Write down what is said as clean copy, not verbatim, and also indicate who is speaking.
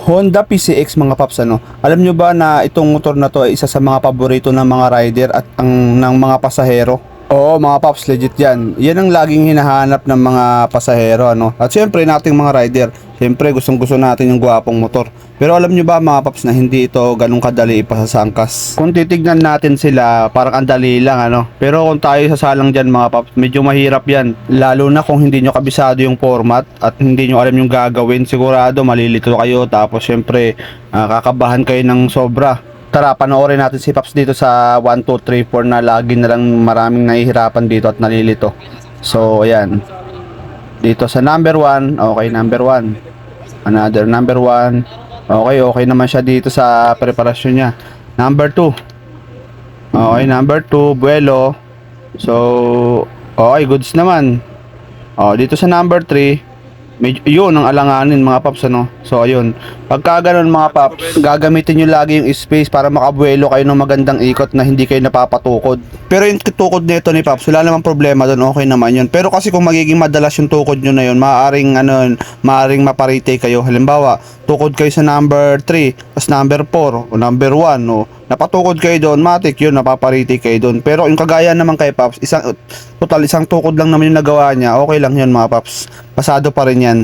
Speaker 1: Honda PCX mga paps, ano. Alam nyo ba na itong motor na to ay isa sa mga paborito ng mga rider at ng mga pasahero? Oo mga paps, legit yan. Yan ang laging hinahanap ng mga pasahero, ano. At syempre nating mga rider, syempre gustong gusto natin yung gwapong motor. Pero alam nyo ba mga paps na hindi ito ganun kadali ipasa sa angkas? Kung titignan natin sila, parang ang dali lang, ano. Pero kung tayo sasalang dyan mga paps, medyo mahirap yan. Lalo na kung hindi nyo kabisado yung format at hindi nyo alam yung gagawin, sigurado malilito kayo. Tapos syempre kakabahan kayo ng sobra. Tara, panoorin natin si Paps dito sa 1, 2, 3, 4 na lagi na lang maraming nahihirapan dito at nalilito. So, ayan. Dito sa number 1, okay, number 1. Another number 1. Okay, okay naman siya dito sa preparasyon niya. Number 2. Okay, number 2, buwelo. So, okay, goods naman. Dito sa number 3, medyo yun ang alanganin mga paps, ano. So ayun, pagka ganun mga paps, gagamitin nyo lagi yung space para makabuelo kayo ng magandang ikot na hindi kayo napapatukod. Pero yung tukod nito ni paps, wala namang problema doon, okay naman yun. Pero kasi kung magiging madalas yung tukod nyo na yun, maaaring maparite kayo. Halimbawa, tukod kayo sa number 3, tas number 4 o number 1, o napatukod kayo doon, matik yun, napaparite kayo doon. Pero yung kagaya naman kay paps, isang tukod lang naman yung nagawa niya, okay lang yun mga paps, pasado pa rin yan.